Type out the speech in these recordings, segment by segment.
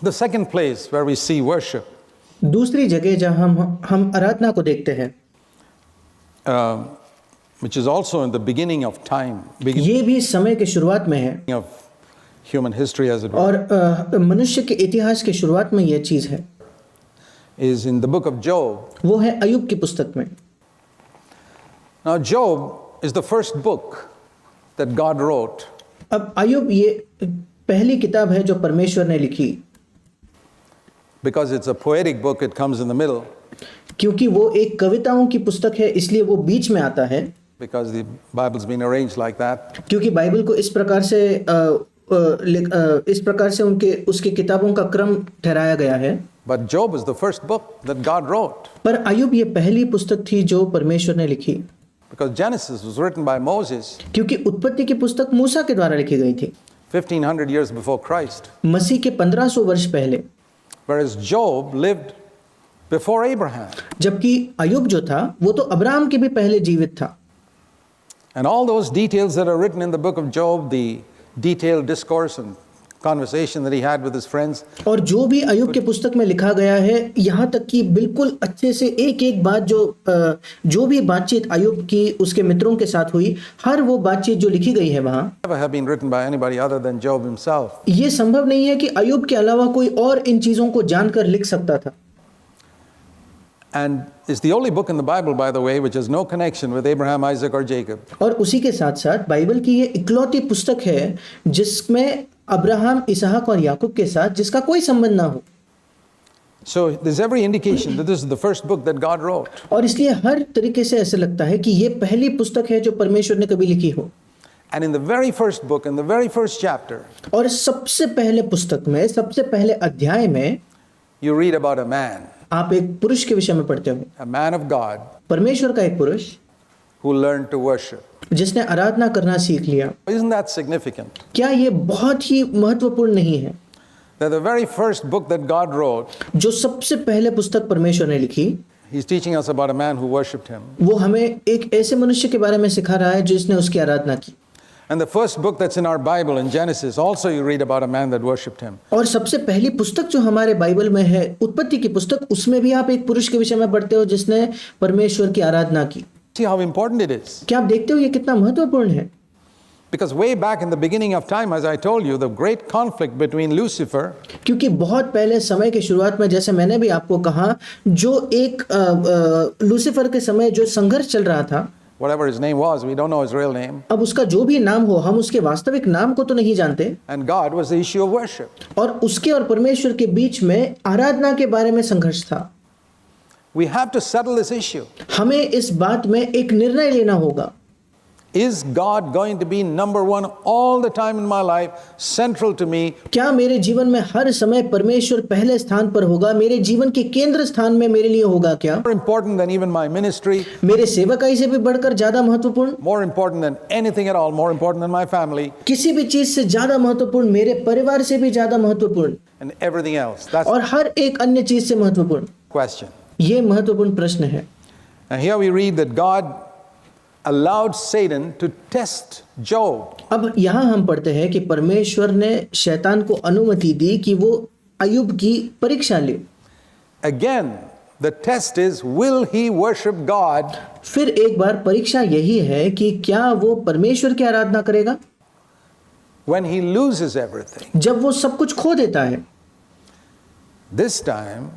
The second place where we see worship, दूसरी जगह जहाँ हम आराधना को देखते हैं, which is also in the beginning of time, ये भी समय के शुरुआत में है of human history as it were, और मनुष्य के इतिहास के शुरुआत में यह चीज है, is in the book of Job. वो है अय्यूब की पुस्तक में। Now Job is the first book that God wrote, अब अय्यूब ये पहली किताब है जो परमेश्वर ने लिखी, because it's a poetic book, it comes in the middle, क्योंकि वो एक कविताओं की पुस्तक है इसलिए वो बीच में आता है, because the Bible's been arranged like that. क्योंकि बाइबल को इस प्रकार से उनके उसकी किताबों का क्रम ठहराया गया है। But Job is the first book that God wrote, पर अय्यूब ये पहली पुस्तक थी जो परमेश्वर ने लिखी, because Genesis was written by Moses क्योंकि उत्पत्ति की पुस्तक मूसा के द्वारा लिखी गई थी 1500 years before Christ, मसीह के 1500 वर्ष पहले, whereas Job lived before Abraham. जबकि अय्यूब जो था वो तो अब्राहम के भी पहले जीवित था। And all those details that are written in the book of Job, the detailed discourse and conversation that he had with his friends, और जो भी अय्यूब के पुस्तक में लिखा गया है, यहाँ तक कि बिल्कुल अच्छे से एक एक बात जो भी बातचीत अय्यूब की उसके मित्रों के साथ हुई, हर वो बातचीत जो लिखी गई है वहाँ, never have been written by anybody other than Job himself. ये संभव नहीं है कि अय्यूब के अलावा कोई और इन चीज़ों को जानकर लिख सकता था। And it's the only book in the Bible, by the way, which has no connection with Abraham, Isaac or Jacob. और उसी के साथ साथ बाइबल की ये इकलौती पुस्तक है जिसमें अब्राहम, इसहाक और याकूब के साथ जिसका कोई संबंध ना हो। So there's every indication that this is the first book that God wrote. और इसलिए हर तरीके से ऐसा लगता है कि ये पहली पुस्तक है जो परमेश्वर ने कभी लिखी हो। And in the very first book, in the very first chapter, और सबसे पहले पुस्तक में, सबसे पहले अध्याय में you read about a man, आप एक पुरुष के विषय में पढ़ते हो, a man of God, परमेश्वर का एक पुरुष who learned to worship. जिसने आराधना करना सीख लिया। Isn't that significant? क्या ये बहुत ही महत्वपूर्ण नहीं है That the very first book that God wrote, जो सबसे पहले पुस्तक परमेश्वर ने लिखी, He's teaching us about a man who worshipped Him. वो हमें एक ऐसे मनुष्य के बारे में सिखा रहा है जिसने उसकी आराधना की। And the first book that's in our Bible, in Genesis, also you read about a man that worshipped Him. और सबसे पहली पुस्तक जो हमारे बाइबल में है, उत्पत्ति की पुस्तक, उसमें भी आप एक पुरुष के विषय में पढ़ते हो जिसने परमेश्वर की आराधना की। See how important it is. क्या आप देखते हो ये कितना महत्वपूर्ण है? Because way back in the beginning of time, as I told you, the great conflict between Lucifer क्योंकि बहुत पहले समय के शुरुआत में, जैसे मैंने भी आपको कहा, जो एक लूसीफर के समय जो संघर्ष चल रहा था, whatever his name was, we don't know his real name, अब उसका जो भी नाम हो, हम उसके वास्तविक नाम को तो नहीं जानते, and God was the issue of worship. और उसके और परमेश्वर के बीच में आराधना के बारे में संघर्ष था। We have to settle this issue. हमें इस बात में एक निर्णय लेना होगा। Is God going to be number one all the time in my life, central to me? क्या मेरे जीवन में हर समय परमेश्वर पहले स्थान पर होगा, मेरे जीवन के केंद्र स्थान में मेरे लिए होगा क्या? More important than even my ministry, मेरे सेवकाई से भी बढ़कर ज्यादा महत्वपूर्ण, more important than anything at all, more important than my family, किसी भी चीज से ज्यादा महत्वपूर्ण, मेरे परिवार से भी ज्यादा महत्वपूर्ण, and everything else. That's और हर एक अन्य चीज से महत्वपूर्ण। the question. ये महत्वपूर्ण प्रश्न है। And here we read that God allowed Satan to test Job. अब यहाँ हम पढ़ते हैं कि परमेश्वर ने शैतान को अनुमति दी कि वो अय्यूब की परीक्षा ले। Again, the test is, will he worship God फिर एक बार परीक्षा यही है कि क्या वो परमेश्वर की आराधना करेगा when he loses everything? जब वो सब कुछ खो देता है। This time,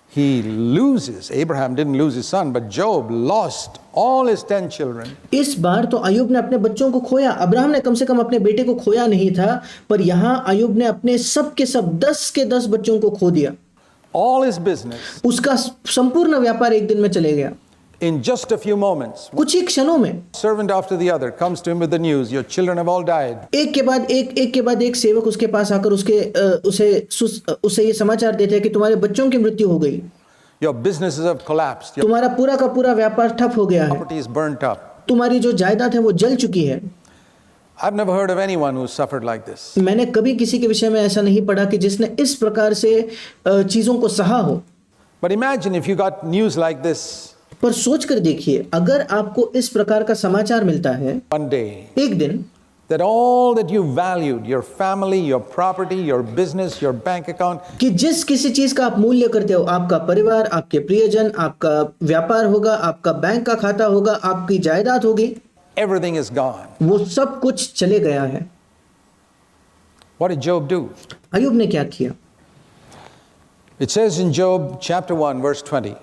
he loses. Abraham didn't lose his son, but Job lost all his 10 children. इस बार तो अय्यूब ने अपने बच्चों को खोया। अब्राहम ने कम से कम अपने बेटे को खोया नहीं था, पर यहाँ अय्यूब ने अपने सब के सब 10 के 10 बच्चों को खो दिया। All his business, उसका संपूर्ण व्यापार एक दिन में चले गया। in just a few moments, कुछ ही क्षणों में servant after the other comes to him with the news, your children have all died. एक के बाद एक सेवक उसके पास आकर उसे ये समाचार देते हैं कि तुम्हारे बच्चों की मृत्यु हो गई, Your businesses have collapsed. Your तुम्हारा पूरा का पूरा व्यापार ठप हो गया है, property is burnt up. तुम्हारी जो जायदाद है वो जल चुकी है। I've never heard of anyone who suffered like this. मैंने कभी किसी के विषय में ऐसा नहीं पढ़ा कि जिसने इस प्रकार से चीजों को सहा हो। But imagine if you got news like this पर सोच कर देखिए, अगर आपको इस प्रकार का समाचार मिलता है one day, एक दिन, that all that you valued, your family, your property, your business, your bank account, कि जिस किसी चीज का आप मूल्य करते हो, आपका परिवार, आपके प्रियजन, आपका व्यापार होगा, आपका बैंक का खाता होगा, आपकी जायदाद होगी, everything is gone. वो सब कुछ चले गया है। What did Job do? अय्यूब ने क्या किया? It says in Job chapter 1 verse 20.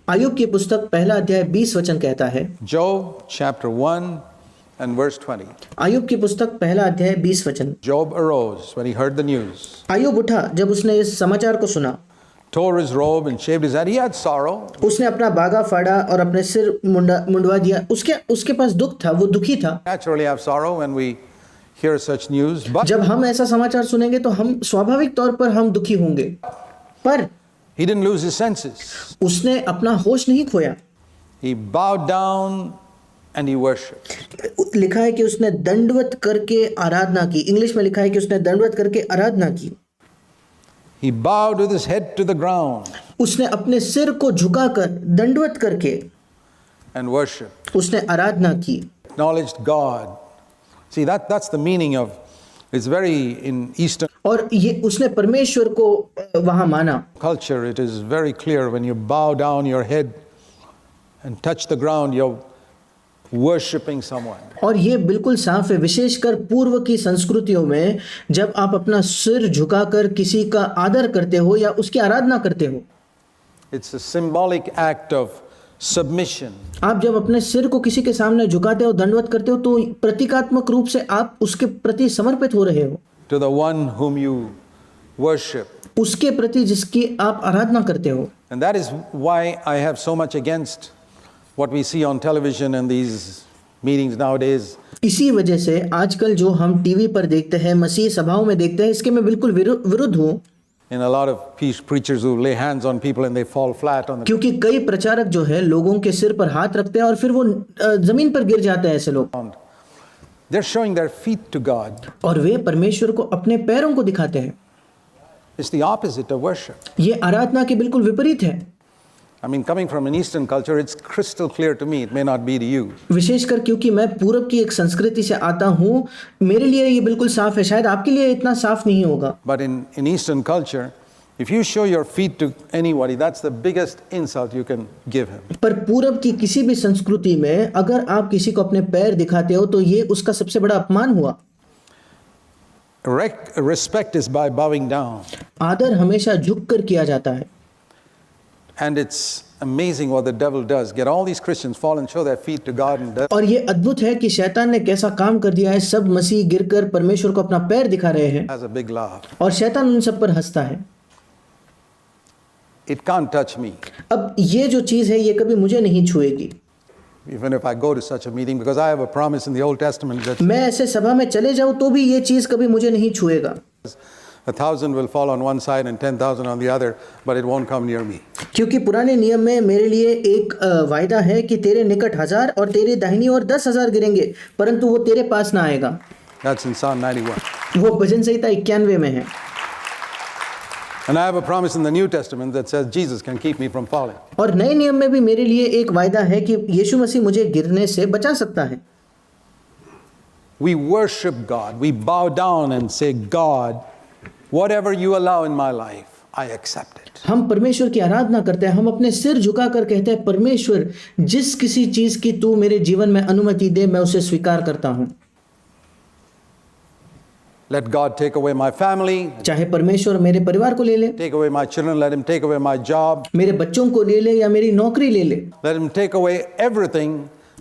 अय्यूब की पुस्तक पहला अध्याय 20 वचन कहता है। Job chapter 1 and verse 20. अय्यूब की पुस्तक पहला अध्याय 20 वचन। Job arose when he heard the news, अय्यूब उठा जब उसने इस समाचार को सुना, tore his robe and shaved his head. He had sorrow. उसने अपना बागा फाड़ा और अपने सिर मुंडवा दिया। उसके पास दुख था, वो दुखी था। Naturally have sorrow when we hear such news, but जब हम ऐसा समाचार सुनेंगे तो हम स्वाभाविक तौर पर हम दुखी होंगे, पर he didn't lose his senses. उसने अपना होश नहीं खोया। He bowed down and he worshipped. लिखा है कि उसने दंडवत करके आराधना की। इंग्लिश में लिखा है कि उसने दंडवत करके आराधना की। He bowed with his head to the ground उसने अपने सिर को झुकाकर दंडवत करके and worshipped. उसने आराधना की। Acknowledged God. See, that's the meaning of, it's very in Eastern और ये उसने परमेश्वर को वहां माना। culture, it is very clear when you bow down your head and touch the ground, you're worshipping someone. और ये बिल्कुल साफ है, विशेषकर पूर्व की संस्कृतियों में जब आप अपना सिर झुकाकर किसी का आदर करते हो या उसकी आराधना करते हो, It's a symbolic act of submission. आप जब अपने सिर को किसी के सामने झुकाते हो, दंडवत करते हो, तो प्रतीकात्मक रूप से आप उसके प्रति समर्पित हो रहे हो, To the one whom you worship. उसके प्रति जिसकी आप आराधना करते हो। And that is why I have so much against what we see on television and these meetings nowadays. इसी वजह से आजकल जो हम टीवी पर देखते हैं, मसीह सभाओं में देखते हैं, इसके मैं बिल्कुल विरुद्ध हूँ। In a lot of preachers who lay hands on people and they fall flat on the क्योंकि कई प्रचारक जो है लोगों के सिर पर हाथ रखते हैं और फिर वो जमीन पर गिर जाते हैं। ऐसे लोग, ground. They're showing their feet to God. और वे परमेश्वर को अपने पैरों को दिखाते हैं। It's the opposite of worship. ये आराधना के बिल्कुल विपरीत है। I mean, coming from an Eastern culture, it's crystal clear to me. It may not be to you. विशेषकर क्योंकि मैं पूरब की एक संस्कृति से आता हूँ, मेरे लिए ये बिल्कुल साफ है, शायद आपके लिए इतना साफ नहीं होगा। But in Eastern culture, if you show your feet to anybody, that's the biggest insult you can give him. पर पूरब की किसी भी संस्कृति में अगर आप किसी को अपने पैर दिखाते हो तो ये उसका सबसे बड़ा अपमान हुआ। Respect is by bowing down. आदर हमेशा झुक कर किया जाता है। And it's amazing what the devil does. Get all these Christians fall and show their feet to God and और ये अद्भुत है कि शैतान ने कैसा काम कर दिया है। सब मसीह गिरकर परमेश्वर को अपना पैर दिखा रहे हैं has a big laugh. और शैतान उन सब पर हंसता है। It can't touch me. अब ये जो चीज है ये कभी मुझे नहीं छुएगी। Even if I go to such a meeting, because I have a promise in the Old Testament that मैं ऐसे सभा में चले जाऊं तो भी ये चीज कभी मुझे नहीं छुएगा। 1,000 will fall on one side and 10,000 on the other, but it won't come near me. क्योंकि पुराने नियम में मेरे लिए एक वायदा है कि तेरे निकट 1000 और तेरे दाहिनी ओर 10,000 गिरेंगे, परंतु वो तेरे पास ना आएगा। That's in Psalm 91. वो भजन संहिता 91 में है। And I have a promise in the New Testament that says Jesus can keep me from falling. और नए नियम में भी मेरे लिए एक वायदा है कि यीशु मसीह मुझे गिरने से बचा सकता है। We worship God. We bow down and say, God, whatever you allow in my life, I accept it. हम परमेश्वर की आराधना करते हैं, हम अपने सिर झुकाकर कहते हैं, परमेश्वर जिस किसी चीज की तू मेरे जीवन में अनुमति दे, मैं उसे स्वीकार करता हूं। Let God take away my family, चाहे परमेश्वर मेरे परिवार को ले ले, take away my children, let him take away my job, मेरे बच्चों को ले ले या मेरी नौकरी ले ले, let him take away everything.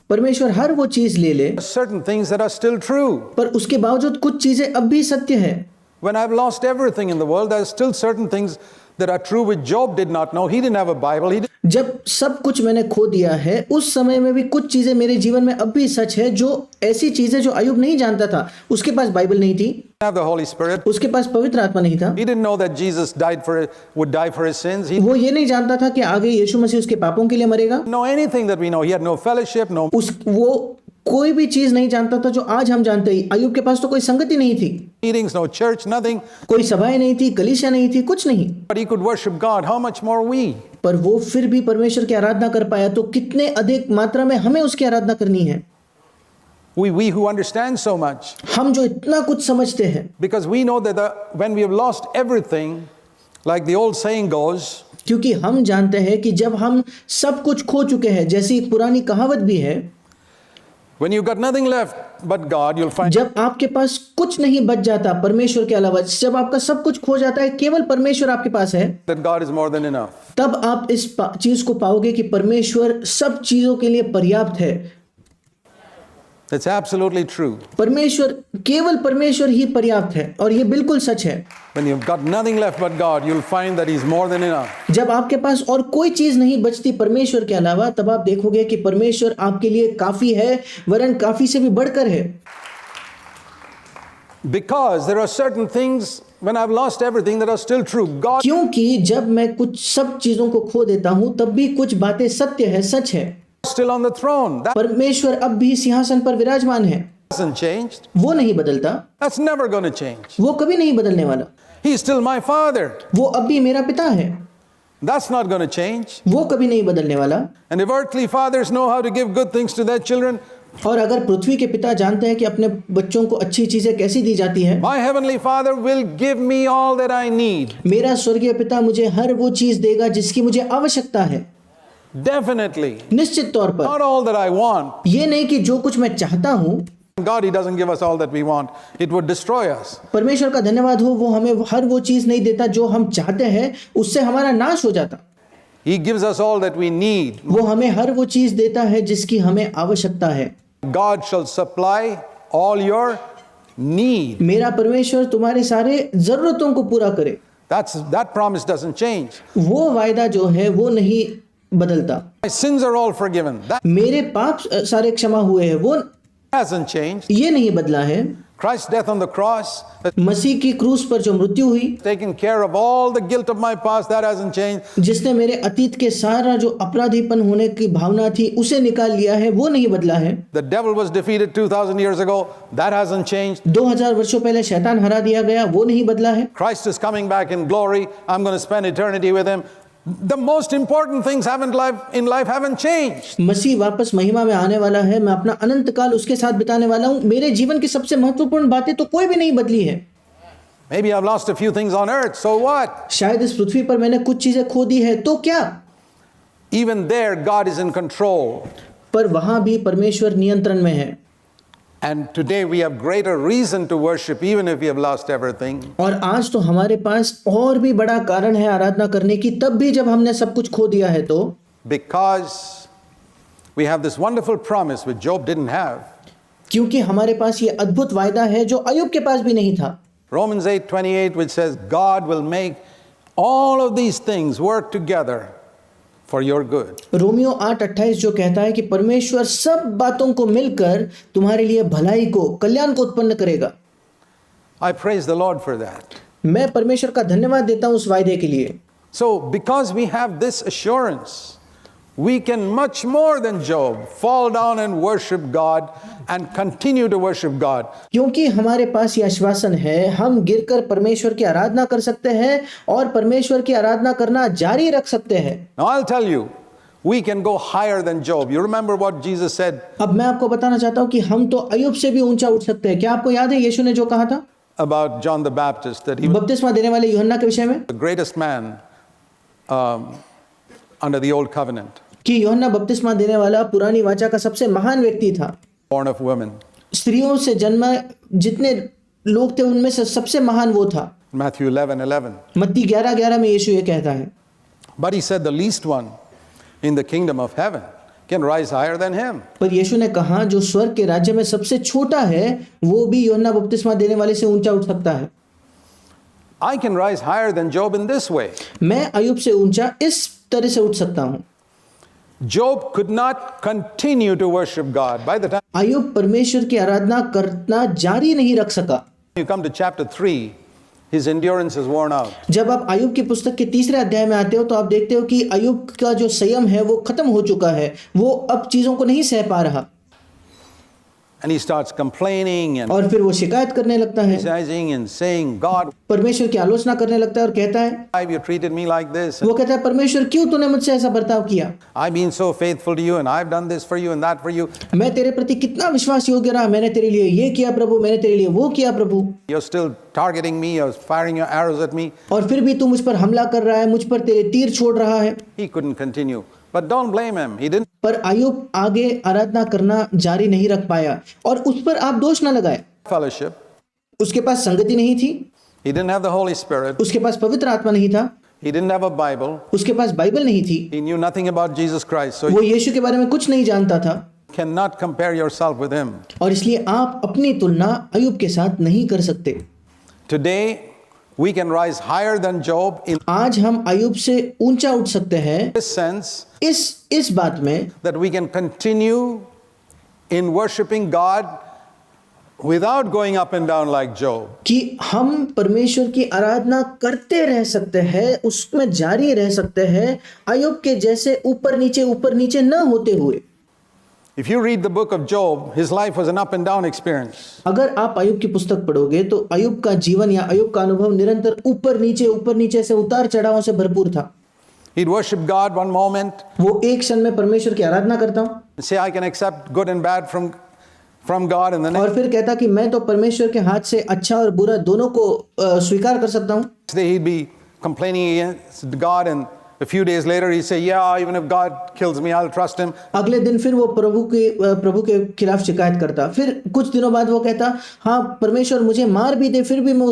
परमेश्वर हर वो चीज ले ले, Certain things that are still true. पर उसके बावजूद कुछ चीजें अब भी सत्य है। When I've lost everything in the world, there are still certain things that are true which Job did not know. He didn't have a Bible. He didn't जब सब कुछ मैंने खो दिया है, उस समय में भी कुछ चीजें मेरे जीवन में अब भी सच है, जो ऐसी चीजें जो अय्यूब नहीं जानता था। उसके पास बाइबल नहीं थी, have the Holy Spirit. उसके पास पवित्र आत्मा नहीं था, He didn't know that Jesus would die for his sins. He didn't वो ये नहीं जानता था कि आगे यीशु मसीह उसके पापों के लिए मरेगा। know anything that we know. He had no fellowship, no वो कोई भी चीज नहीं जानता था जो आज हम जानते हैं। अय्यूब के पास तो कोई संगति नहीं थी, meetings, no church, nothing. कोई सभाएं नहीं थी, कलीसिया नहीं थी, कुछ नहीं, But he could worship God. How much more we? पर वो फिर भी परमेश्वर की आराधना कर पाया, तो कितने अधिक मात्रा में हमें उसकी आराधना करनी है। we who understand so much, हम जो इतना कुछ समझते हैं, because we know that when we have lost everything, like the old saying goes, क्योंकि हम जानते हैं कि जब हम सब कुछ खो चुके हैं, जैसी पुरानी कहावत भी है, when you've got nothing left but God, you'll find जब आपके पास कुछ नहीं बच जाता परमेश्वर के अलावा, जब आपका सब कुछ खो जाता है, केवल परमेश्वर आपके पास है, that God is more than enough. तब आप इस चीज को पाओगे कि परमेश्वर सब चीजों के लिए पर्याप्त है। That's absolutely true. परमेश्वर, केवल परमेश्वर ही पर्याप्त है, और ये बिल्कुल सच है। When you've got nothing left but God, you'll find that He's more than enough. जब आपके पास और कोई चीज नहीं बचती परमेश्वर के अलावा, तब आप देखोगे कि परमेश्वर आपके लिए काफी है, वरन काफी से भी बढ़कर है। Because there are certain things when I've lost everything that are still true. God क्योंकि जब मैं कुछ सब चीजों को खो देता हूं, तब भी कुछ बातें सत्य है, सच है। is still on the throne. That परमेश्वर अब भी सिंहासन पर विराजमान है, hasn't changed. वो नहीं बदलता, That's never going to change. वो कभी नहीं बदलने वाला। He's still my Father. वो अब भी मेरा पिता है, That's not going to change. वो कभी नहीं बदलने वाला। And if earthly fathers know how to give good things to their children, और अगर पृथ्वी के पिता जानते हैं कि अपने बच्चों को अच्छी चीजें कैसी दी जाती है, my heavenly Father will give me all that I need. मेरा स्वर्गीय पिता मुझे हर वो चीज देगा जिसकी मुझे आवश्यकता है। Definitely. निश्चित तौर पर, Not all that I want. ये नहीं कि जो कुछ मैं चाहता हूँ। God, He doesn't give us all that we want. It would destroy us. परमेश्वर का धन्यवाद हो, वो हमें हर वो चीज नहीं देता जो हम चाहते हैं, उससे हमारा नाश हो जाता। He gives us all that we need. वो हमें हर वो चीज देता है जिसकी हमें आवश्यकता है। God shall supply all your need. मेरा परमेश्वर तुम्हारे सारे जरूरतों को पूरा करे। That promise doesn't change. वो वायदा जो है वो नहीं बदलता। My sins are all forgiven. That मेरे पाप सारे क्षमा हुए हैं, वो hasn't changed. ये नहीं बदला है। Christ's death on the cross has मसीह की क्रूस पर जो मृत्यु हुई, taken care of all the guilt of my past. That hasn't changed. जिसने मेरे अतीत के सारा जो अपराधीपन होने की भावना थी उसे निकाल लिया है, वो नहीं बदला है। The devil was defeated 2000 years ago. That hasn't changed. 2000 वर्षों पहले शैतान हरा दिया गया, वो नहीं बदला है। Christ is coming back in glory. I'm going to spend eternity with Him. The most important things in life haven't changed. मसीह वापस महिमा में आने वाला है, मैं अपना अनंत काल उसके साथ बिताने वाला हूँ। मेरे जीवन की सबसे महत्वपूर्ण बातें तो कोई भी नहीं बदली है। Maybe I've lost a few things on earth. So what? शायद इस पृथ्वी पर मैंने कुछ चीजें खो दी है, तो क्या? Even there, God is in control. पर वहां भी परमेश्वर नियंत्रण में है। And today we have greater reason to worship even if we have lost everything. और आज तो हमारे पास और भी बड़ा कारण है आराधना करने की, तब भी जब हमने सब कुछ खो दिया है तो, Because we have this wonderful promise which Job didn't have. क्योंकि हमारे पास ये अद्भुत वायदा है जो अय्यूब के पास भी नहीं था। Romans 8:28, which says God will make all of these things work together for your good. Romeo 8:28 जो कहता है कि परमेश्वर सब बातों को मिलकर तुम्हारे लिए भलाई को, कल्याण को उत्पन्न करेगा। I praise the Lord for that. मैं परमेश्वर का धन्यवाद देता हूं उस वायदे के लिए। So because we have this assurance, we can much more than Job fall down and worship God and continue to worship God. क्योंकि हमारे पास ये आश्वासन है, हम गिरकर परमेश्वर की आराधना कर सकते हैं और परमेश्वर की आराधना करना जारी रख सकते हैं। Now I'll tell you, we can go higher than Job. You remember what Jesus said अब मैं आपको बताना चाहता हूं कि हम तो अय्यूब से भी ऊंचा उठ सकते हैं। क्या आपको याद है यीशु ने जो कहा था about John the Baptist, that he was बपतिस्मा देने वाले यूहन्ना के विषय में, the greatest man under the old covenant, कि यूहन्ना बपतिस्मा देने वाला पुरानी वाचा का सबसे महान व्यक्ति था। born of women. स्त्रियों से जन्मा जितने लोग थे उनमें से सबसे महान वो था। Matthew 11:11. मत्ती 11:11 में यीशु ये कहता है, But he said the least one in the kingdom of heaven can rise higher than him. पर यीशु ने कहा जो स्वर्ग के राज्य में सबसे छोटा है वो भी यूहन्ना बपतिस्मा देने वाले से ऊंचा उठ सकता है। I can rise higher than Job in this way. मैं अय्यूब से ऊंचा इस तरह से उठ सकता हूँ। Job could not continue to worship God. By the time अय्यूब परमेश्वर की आराधना करना जारी नहीं रख सका। you come to chapter 3, his endurance is worn out. जब आप अय्यूब की पुस्तक के 3रे अध्याय में आते हो तो आप देखते हो कि अय्यूब का जो संयम है वो खत्म हो चुका है, वो अब चीजों को नहीं सह पा रहा। And he starts complaining and और फिर वो शिकायत करने लगता है, criticizing and saying, God, परमेश्वर की आलोचना करने लगता है और कहता है, why have you treated me like this? वो कहता है परमेश्वर क्यों तूने मुझसे ऐसा बर्ताव किया? I've been so faithful to you and I've done this for you and that for you. मैं तेरे प्रति कितना विश्वास योग्य रहा, मैंने तेरे लिए ये किया प्रभु, मैंने तेरे लिए वो किया प्रभु, You're still targeting me, you're firing your arrows at me. और फिर भी तू मुझ पर हमला कर रहा है, मुझ पर तेरे तीर छोड़ रहा है। He couldn't continue. But don't blame him. He didn't पर अय्यूब आगे आराधना करना जारी नहीं रख पाया और उस पर आप दोष ना लगाए। have fellowship. उसके पास संगति नहीं थी, He didn't have the Holy Spirit. उसके पास पवित्र आत्मा नहीं था, He didn't have a Bible. उसके पास बाइबल नहीं थी, He knew nothing about Jesus Christ. So वो you यीशु के बारे में कुछ नहीं जानता था cannot compare yourself with him. और इसलिए आप अपनी तुलना अय्यूब के साथ नहीं कर सकते। Today, we can rise higher than Job in आज हम अय्यूब से ऊंचा उठ सकते हैं this sense इस बात में that we can continue in worshiping God without going up and down like Job. कि हम परमेश्वर की आराधना करते रह सकते हैं, उसमें जारी रह सकते हैं अय्यूब के जैसे ऊपर नीचे न होते हुए। If you read the book of Job, his life was an up and down experience. अगर आप अय्यूब की पुस्तक पढ़ोगे तो अय्यूब का जीवन या अय्यूब का अनुभव निरंतर ऊपर नीचे से उतार चढ़ावों से भरपूर था। He'd worship God one moment, वो एक क्षण में परमेश्वर की आराधना करता say I can accept good and bad from God, and the और next फिर कहता कि मैं तो परमेश्वर के हाथ से अच्छा और बुरा दोनों को स्वीकार कर सकता हूँ। day he'd be complaining against God, and a few days later he'd say, yeah, even if God kills me, I'll trust him. अगले दिन फिर वो प्रभु के खिलाफ शिकायत करता, फिर कुछ दिनों बाद वो कहता हाँ परमेश्वर मुझे मार भी दे फिर भी मैं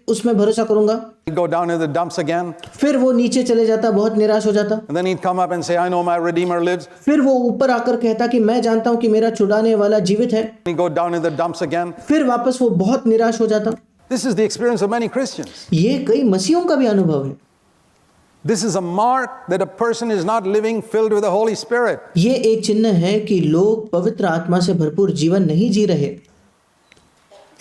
उसमें भरोसा करूंगा। He'd go down in the dumps again, फिर वो नीचे चले जाता, बहुत निराश हो जाता। and then he'd come up and say, I know my Redeemer lives. फिर वो ऊपर आकर कहता कि मैं जानता हूँ कि मेरा छुड़ाने वाला जीवित है। He'd go down in the dumps again. फिर वापस वो बहुत निराश हो जाता। This is the experience of many Christians. ये कई मसीहों का भी अनुभव है। This is a mark that a person is not living filled with the Holy Spirit. ये एक चिन्ह है कि लोग पवित्र आत्मा से भरपूर जीवन नहीं जी रहे।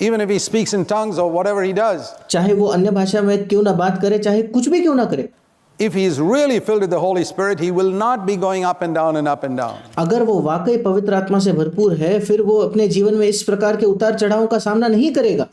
Even if he speaks in tongues or whatever he does, चाहे वो अन्य भाषा में क्यों ना बात करे, चाहे कुछ भी क्यों ना करे, if he is really filled with the Holy Spirit, he will not be going up and down and up and down. अगर वो वाकई पवित्र आत्मा से भरपूर है फिर वो अपने जीवन में इस प्रकार के उतार चढ़ावों का सामना नहीं करेगा।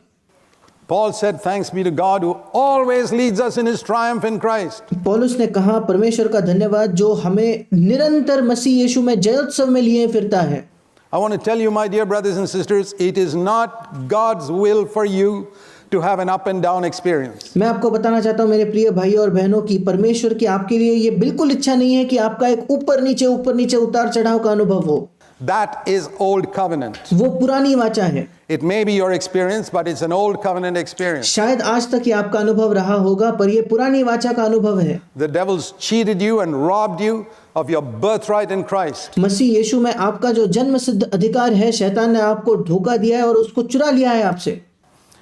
Paul said, thanks be to God who always leads us in his triumph in Christ. पौलुस ने कहा परमेश्वर का धन्यवाद जो हमें निरंतर मसीह यीशु में जयोत्सव में लिए फिरता है। I want to tell you, my dear brothers and sisters, it is not God's will for you to have an up and down experience. मैं आपको बताना चाहता हूँ मेरे प्रिय भाइयों और बहनों की परमेश्वर की आपके लिए ये बिल्कुल इच्छा नहीं है कि आपका एक ऊपर नीचे उतार चढ़ाव का अनुभव हो। That is old covenant. वो पुरानी वाचा है। It may be your experience, but it's an old covenant experience. शायद आज तक ये आपका अनुभव रहा होगा पर ये पुरानी वाचा का अनुभव है। The devil's cheated you and robbed you of your birthright in Christ. मसीह यीशु में आपका जो जन्म सिद्ध अधिकार है शैतान ने आपको धोखा दिया है और उसको चुरा लिया है आपसे।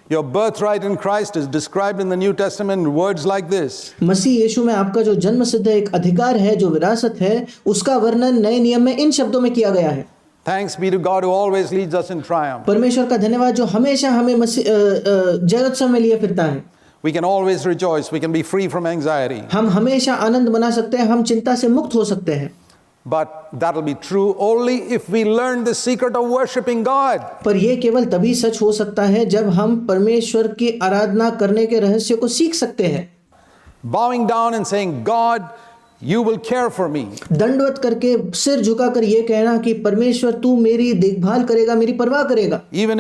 Your birthright in Christ is described in the New Testament in words like this. मसीह यीशु में आपका जो जन्म सिद्ध एक अधिकार है, जो विरासत है, उसका वर्णन नए नियम में इन शब्दों में किया गया है। Thanks be to God who always leads us in triumph. परमेश्वर का धन्यवाद जो हमेशा हमें जयोत्सव में लिए फिरता है। We can always rejoice. We can be free from anxiety. हम हमेशा आनंद मना सकते हैं, हम चिंता से मुक्त हो सकते हैं। But that'll be true only if we learn the secret of worshiping God. पर यह केवल तभी सच हो सकता है जब हम परमेश्वर की आराधना करने के रहस्य को सीख सकते हैं। Bowing down and saying, God, you will care for me. दंडवत करके सिर झुकाकर ये कहना कि परमेश्वर तू मेरी देखभाल करेगा, मेरी परवाह करेगा। Even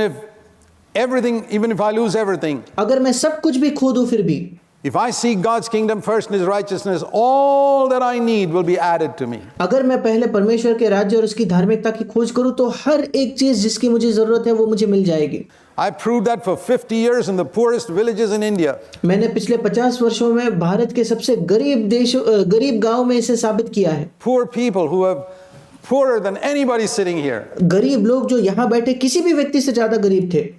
if I lose everything. अगर मैं सब कुछ भी खो दूं फिर भी। If I seek God's kingdom first and his righteousness, all that I need will be added to me. अगर मैं पहले परमेश्वर के राज्य और उसकी धार्मिकता की खोज करूं तो हर एक चीज जिसकी मुझे जरूरत है वो मुझे मिल जाएगी। I proved that for 50 years in the poorest villages in India. मैंने पिछले 50 वर्षों में भारत के सबसे गरीब गांव में इसे साबित किया है। Poor people who are poorer than anybody sitting here. गरीब लोग जो यहाँ बैठे किसी भी व्यक्ति से ज्यादा गरीब थे,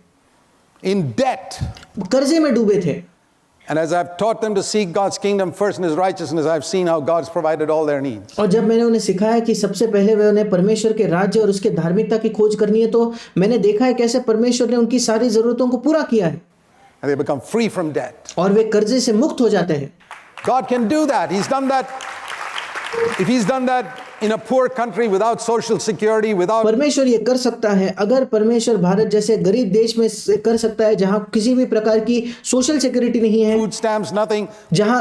In debt. कर्जे में डूबे थे। And as I've taught them to seek God's kingdom first and his righteousness, I've seen how God's provided all their needs. और जब मैंने उन्हें सिखाया कि सबसे पहले वे उन्हें परमेश्वर के राज्य और उसके धार्मिकता की खोज करनी है तो मैंने देखा है कैसे परमेश्वर ने उनकी सारी जरूरतों को पूरा किया है। And they become free from debt. और वे कर्जे से मुक्त हो जाते हैं। God can do that. He's done that. If he's done that in a poor country without social security, without परमेश्वर ये कर सकता है। अगर परमेश्वर भारत जैसे गरीब देश में कर सकता है जहां किसी भी प्रकार की सोशल सिक्योरिटी नहीं है, food stamps, nothing, जहां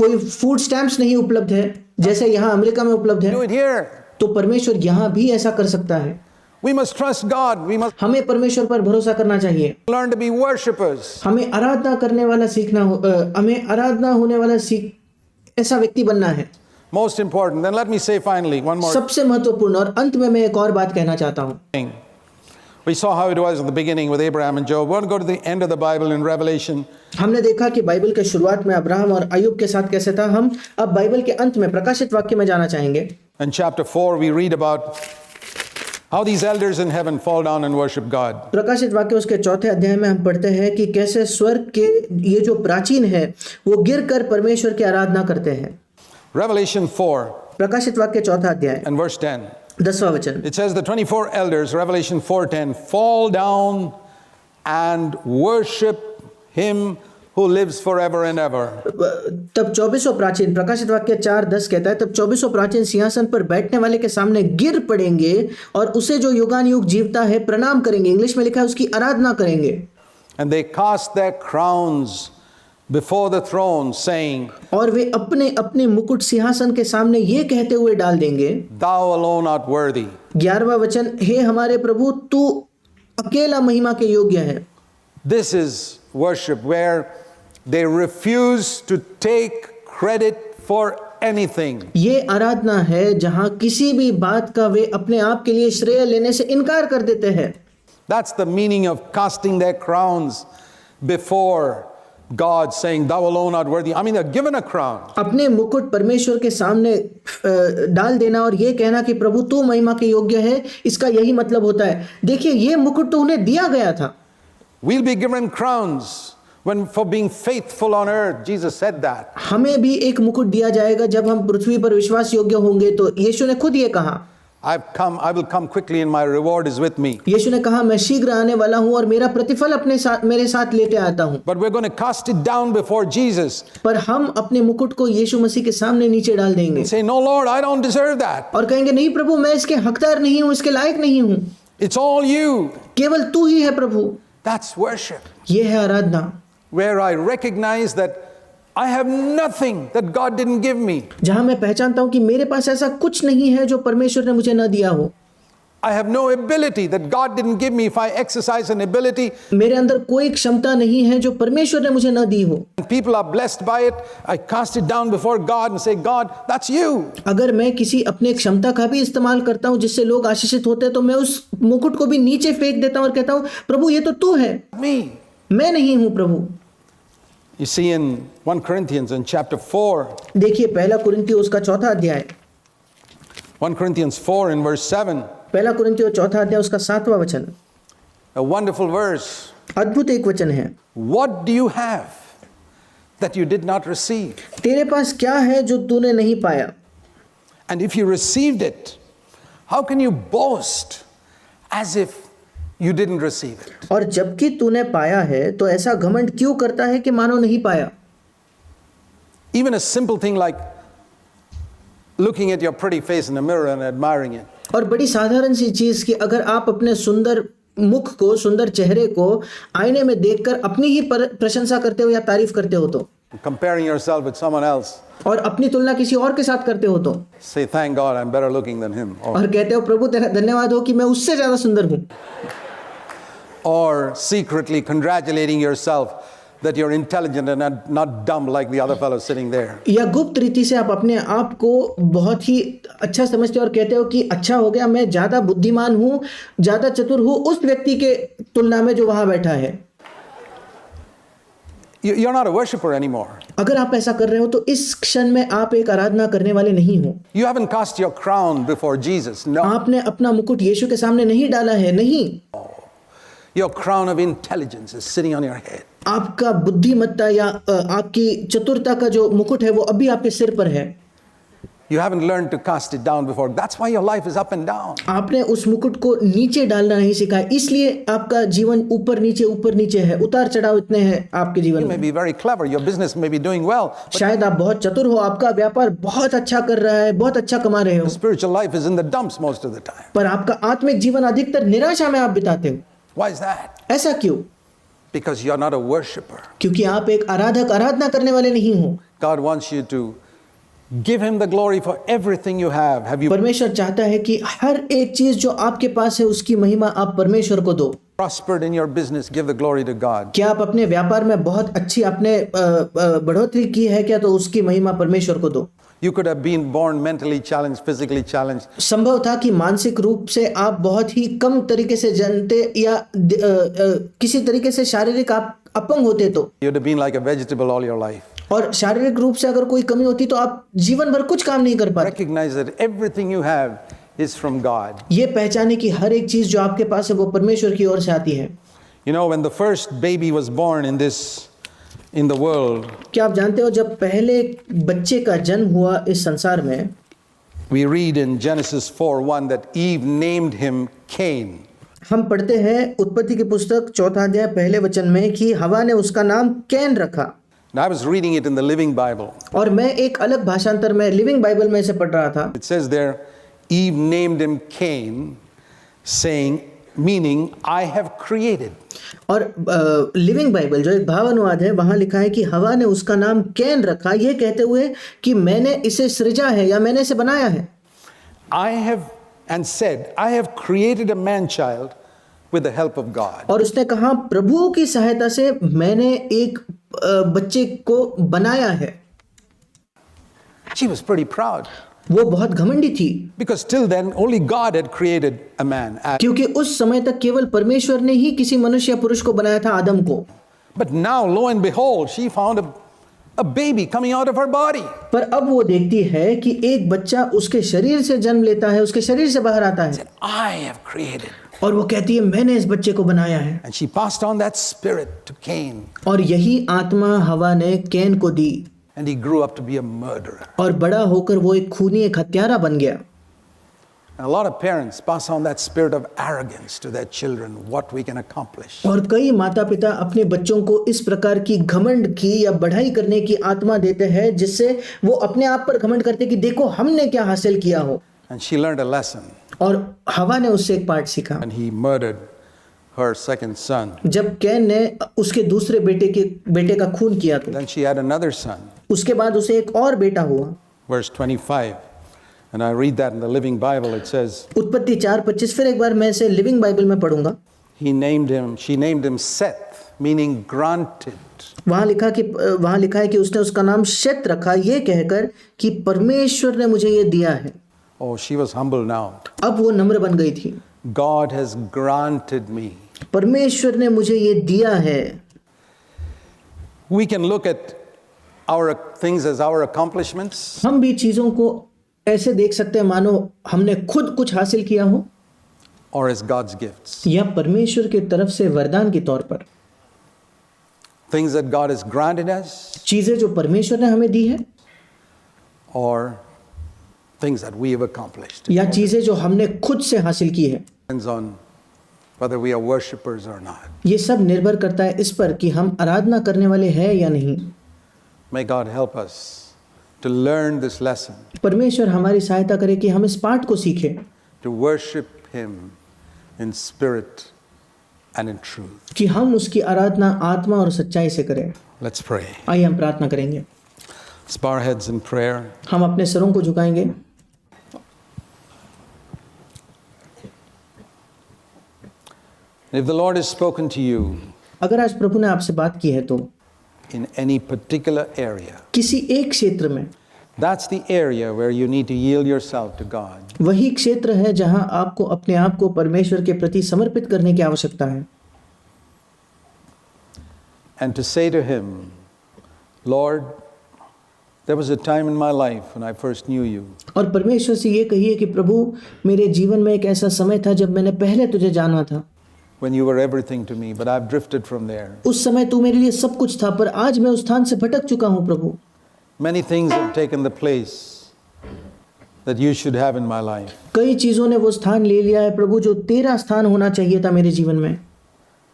कोई फूड स्टैम्प्स नहीं उपलब्ध है जैसे यहाँ अमेरिका में उपलब्ध do है, it here. तो परमेश्वर यहाँ भी ऐसा कर सकता है। We must trust God. We must हमें परमेश्वर पर भरोसा करना चाहिए। learn to be worshipers. हमें आराधना करने वाला सीखना हमें आराधना होने वाला ऐसा व्यक्ति बनना है। Most important. Then let me say finally one more सबसे महत्वपूर्ण और अंत में मैं एक और बात कहना चाहता हूँ। thing. We saw how it was at the beginning with Abraham and Job. We're going to go to the end of the Bible in Revelation. हमने देखा कि बाइबल के शुरुआत में अब्राहम और अय्यूब के साथ कैसे था। हम अब बाइबल के अंत में प्रकाशित वाक्य में जाना चाहेंगे। In chapter 4, we read about how these elders in heaven fall down and worship God. प्रकाशित वाक्य उसके चौथे अध्याय में हम पढ़ते हैं कि कैसे स्वर्ग के ये जो प्राचीन है वो गिरकर परमेश्वर की आराधना करते हैं। Revelation 4 प्रकाशित वाक्य चौथा अध्याय and verse 10. 10वां वचन। It says the 24 elders, Revelation 4:10, fall down and worship him who lives forever and ever. तब 24 प्राचीन, प्रकाशित वाक्य 4:10 कहता है, तब 24 प्राचीन सिंहासन पर बैठने वाले के सामने गिर पड़ेंगे और उसे जो युगानुयुग जीवता है प्रणाम करेंगे। इंग्लिश में लिखा है उसकी आराधना करेंगे। And they cast their crowns before the throne, saying, और वे अपने अपने मुकुट सिंहासन के सामने ये कहते हुए डाल देंगे, Thou alone art worthy. 11वां वचन, हे हमारे प्रभु तू अकेला महिमा के योग्य है। This is worship where they refuse to take credit for anything. ये आराधना है जहां किसी भी बात का वे अपने आप के लिए श्रेय लेने से इनकार कर देते हैं। That's the meaning of casting their crowns before God, saying, Thou alone art worthy. I mean, they're given a crown. अपने मुकुट परमेश्वर के सामने डाल देना और ये कहना कि प्रभु तू महिमा के योग्य है, इसका यही मतलब होता है। देखिए ये मुकुट तो उन्हें दिया गया था। We'll be given crowns when for being faithful on earth. Jesus said that. हमें भी एक मुकुट दिया जाएगा जब हम पृथ्वी पर विश्वास योग्य होंगे, तो यीशु ने खुद ये कहा, I will come quickly and my reward is with me. यीशु ने कहा मैं शीघ्र आने वाला हूं और मेरा प्रतिफल अपने साथ मेरे साथ लेते आता हूं। But we're going to cast it down before Jesus. पर हम अपने मुकुट को यीशु मसीह के सामने नीचे डाल देंगे। Say, No, Lord, I don't deserve that. और कहेंगे नहीं प्रभु मैं इसके हकदार नहीं हूं, इसके लायक नहीं हूं, It's all you. केवल तू ही है प्रभु। That's worship. ये है आराधना, Where I recognize that I have nothing that God didn't give me. जहां मैं पहचानता हूं कि मेरे पास ऐसा कुछ नहीं है जो परमेश्वर ने मुझे न दिया हो। I have no ability that God didn't give me. If I exercise an ability, मेरे अंदर कोई क्षमता नहीं है जो परमेश्वर ने मुझे न दी हो। people are blessed by it, I cast it down before God and say, God, that's you. अगर मैं किसी अपने क्षमता का भी इस्तेमाल करता हूं जिससे लोग आशीषित होते हैं, तो मैं उस मुकुट को भी नीचे फेंक देता हूं और कहता हूं प्रभु ये तो तू है, Me. मैं नहीं हूं प्रभु। You see in 1 Corinthians in chapter 4, देखिए पहला कुरिन्थियों उसका चौथा अध्याय, 1 Corinthians 4 in verse 7, पहला कुरिन्थियों चौथा अध्याय उसका 7वां वचन, a wonderful verse. अद्भुत एक वचन है। What do you have that you did not receive? तेरे पास क्या है जो तूने नहीं पाया? And if you received it, how can you boast as if you didn't receive it? और जबकि तूने पाया है तो ऐसा घमंड क्यों करता है कि मानो नहीं पाया? Even a simple thing like looking at your pretty face in the mirror and admiring it. और बड़ी साधारण सी चीज कि अगर आप अपने सुंदर मुख को, सुंदर चेहरे को आईने में देखकर अपनी ही प्रशंसा करते हो या तारीफ करते हो, तो Comparing yourself with someone else. और अपनी तुलना किसी और के साथ करते हो, तो Say, thank God I'm better looking than him. और कहते हो प्रभु तेरा धन्यवाद हो कि मैं उससे ज्यादा सुंदर हूं। Or secretly congratulating yourself that you're intelligent and not dumb like the other fellow sitting there. या गुप्त रीति से आप अपने आप को बहुत ही अच्छा समझते हो और कहते हो कि अच्छा हो गया, मैं ज्यादा बुद्धिमान हूं, ज्यादा चतुर हूं उस व्यक्ति के तुलना में जो वहां बैठा है। You're not a worshipper anymore. अगर आप ऐसा कर रहे हो तो इस क्षण में आप एक आराधना करने वाले नहीं हो। You haven't cast your crown before Jesus. No. आपने अपना मुकुट यीशु के सामने नहीं डाला है, नहीं। Your crown of intelligence is sitting on your head. आपका बुद्धिमत्ता या आपकी चतुरता का जो मुकुट है वो अभी आपके सिर पर है। You haven't learned to cast it down before. That's why your life is up and down. आपने उस मुकुट को नीचे डालना नहीं सीखा, इसलिए आपका जीवन ऊपर नीचे है, उतार चढ़ाव इतने हैं आपके जीवन You may में। be very clever. Your business may be doing well. But शायद आप बहुत चतुर हो, आपका व्यापार बहुत अच्छा कर रहा है, बहुत अच्छा कमा रहे हो, spiritual life is in the dumps most of the time. पर आपका आत्मिक जीवन अधिकतर निराशा में आप बिताते हो। Why is that? ऐसा क्यों? Because you're not a worshiper. क्योंकि आप एक आराधना करने वाले नहीं हो। God wants you to give him the glory for everything you have. Have you परमेश्वर चाहता है कि हर एक चीज जो आपके पास है उसकी महिमा आप परमेश्वर को दो। prospered in your business? Give the glory to God. क्या आप अपने व्यापार में बहुत अच्छी आपने बढ़ोतरी की है क्या, तो उसकी महिमा परमेश्वर को दो। You could have been born mentally challenged, physically challenged. संभव था कि मानसिक रूप से आप बहुत ही कम तरीके से जनते या किसी तरीके से शारीरिक आप अपंग होते, तो You'd have been like a vegetable all your life. और शारीरिक रूप से अगर कोई कमी होती तो आप जीवन भर कुछ काम नहीं कर पाते। Recognize that everything you have is from God. ये पहचाने की हर एक चीज जो आपके पास है वो परमेश्वर की ओर से आती है। You know, when the first baby was born in the world, क्या आप जानते हो जब पहले बच्चे का जन्म हुआ इस संसार में, we read in Genesis 4:1 that Eve named him Cain. हम पढ़ते हैं उत्पत्ति की पुस्तक 4 अध्याय पहले वचन में कि हवा ने उसका नाम कैन रखा। Now I was reading it in the Living Bible. और मैं एक अलग भाषांतर में लिविंग बाइबल में इसे पढ़ रहा था। It says there, Eve named him Cain, saying, meaning, I have created. और लिविंग बाइबल जो एक भावानुवाद है वहां लिखा है कि हवा ने उसका नाम कैन रखा, ये कहते हुए कि मैंने इसे सृजा है या मैंने इसे बनाया है। I have, and said, I have created a man child with the help of God. और उसने कहा प्रभु की सहायता से मैंने एक बच्चे को बनाया है। She was pretty proud. वो बहुत घमंडी थी, Because till then, only God had created a man. क्योंकि उस समय तक केवल परमेश्वर ने ही किसी मनुष्य या पुरुष को बनाया था, आदम को। But now, lo and behold, she found a baby coming out of her body. पर अब वो देखती है कि एक बच्चा उसके शरीर से जन्म लेता है, उसके शरीर से बाहर आता है, I have created. और वो कहती है मैंने इस बच्चे को बनाया है। And she passed on that spirit to Cain. और यही आत्मा हवा ने कैन को दी, And he grew up to be a murderer. और बड़ा होकर वो एक खूनी, एक हत्यारा बन गया। And a lot of parents pass on that spirit of arrogance to their children, what we can accomplish. और कई माता पिता अपने बच्चों को इस प्रकार की घमंड की या बढ़ाई करने की आत्मा देते हैं, जिससे वो अपने आप पर घमंड करते कि देखो हमने क्या हासिल किया हो। And she learned a lesson. और हवा ने उससे एक पाठ सीखा। And he murdered her second son. जब कैन ने उसके दूसरे बेटे का खून किया तो Then she had another son. उसके बाद उसे एक और बेटा हुआ। Verse 25. And I read that in the Living Bible. It says, उत्पत्ति 4:25, फिर एक बार मैं इसे लिविंग बाइबल में पढ़ूंगा। she named him Seth, meaning granted. वहाँ लिखा है कि उसने उसका नाम शेत रखा, ये कहकर कि परमेश्वर ने मुझे ये दिया है। Oh, she was humble now. अब वो नम्र बन गई थी। God has granted me. परमेश्वर ने मुझे ये दिया है। We can look at our things as our accomplishments, हम भी चीजों को ऐसे देख सकते हैं मानो हमने खुद कुछ हासिल किया हो, or as God's gifts. या परमेश्वर की तरफ से वरदान के तौर पर। Things that God has granted us, चीजें जो परमेश्वर ने हमें दी है, or things that we have accomplished. या चीजें जो हमने खुद से हासिल की है। Depends on whether we are worshippers or not. ये सब निर्भर करता है इस पर कि हम आराधना करने वाले हैं या नहीं। May God help us to learn this lesson, परमेश्वर हमारी सहायता करे कि हम इस पाठ को सीखें, to worship Him in spirit and in truth. कि हम उसकी आराधना आत्मा और सच्चाई से करें। Let's pray. आइए हम प्रार्थना करेंगे। Let's bow our heads in prayer. हम अपने सरों को झुकाएंगे। If the Lord has spoken to you अगर आज प्रभु ने आपसे बात की है तो in any particular area, किसी एक क्षेत्र में, that's the area where you need to yield yourself to God. वही क्षेत्र है जहां आपको अपने आप को परमेश्वर के प्रति समर्पित करने की आवश्यकता है। And to say to Him, Lord, there was a time in my life when I first knew you. और परमेश्वर से ये कहिए कि प्रभु मेरे जीवन में एक ऐसा समय था जब मैंने पहले तुझे जाना था। When you were everything to me, but I've drifted from there. उस समय तू मेरे लिए सब कुछ था, पर आज मैं उस स्थान से भटक चुका हूँ प्रभु। Many things have taken the place that you should have in my life. कई चीजों ने वो स्थान ले लिया है प्रभु जो तेरा स्थान होना चाहिए था मेरे जीवन में,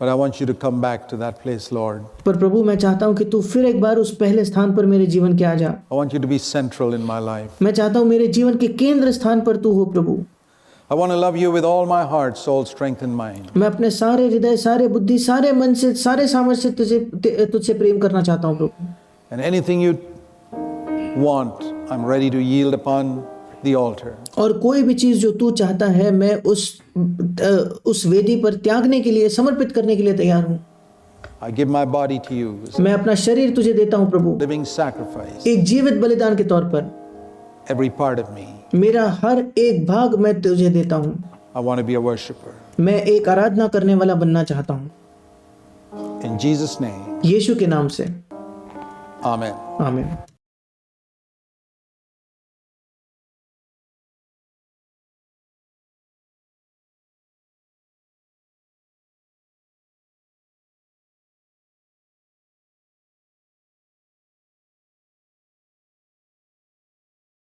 But I want you to come back to that place, Lord. पर प्रभु मैं चाहता हूँ कि तू फिर एक बार उस पहले स्थान पर मेरे जीवन के आ जा। I want you to be central in my life. मैं चाहता हूँ मेरे जीवन के केंद्र स्थान पर तू हो प्रभु। I want to love you with all my heart, soul, strength, and mind. मैं अपने सारे हृदय, सारे बुद्धि, सारे मन से, सारे सामर्थ्य से तुझसे प्रेम करना चाहता हूँ प्रभु। And anything you want, I'm ready to yield upon the altar. और कोई भी चीज जो तू चाहता है मैं उस वेदी पर त्यागने के लिए, समर्पित करने के लिए तैयार हूँ। I give my body to you as मैं अपना शरीर तुझे देता हूँ प्रभु, a living sacrifice. एक जीवित बलिदान के तौर पर। Every part of me. मेरा हर एक भाग मैं तुझे देता हूँ। I want to be a worshiper. मैं एक आराधना करने वाला बनना चाहता हूँ। In Jesus' name, यीशु के नाम से Amen. आमीन।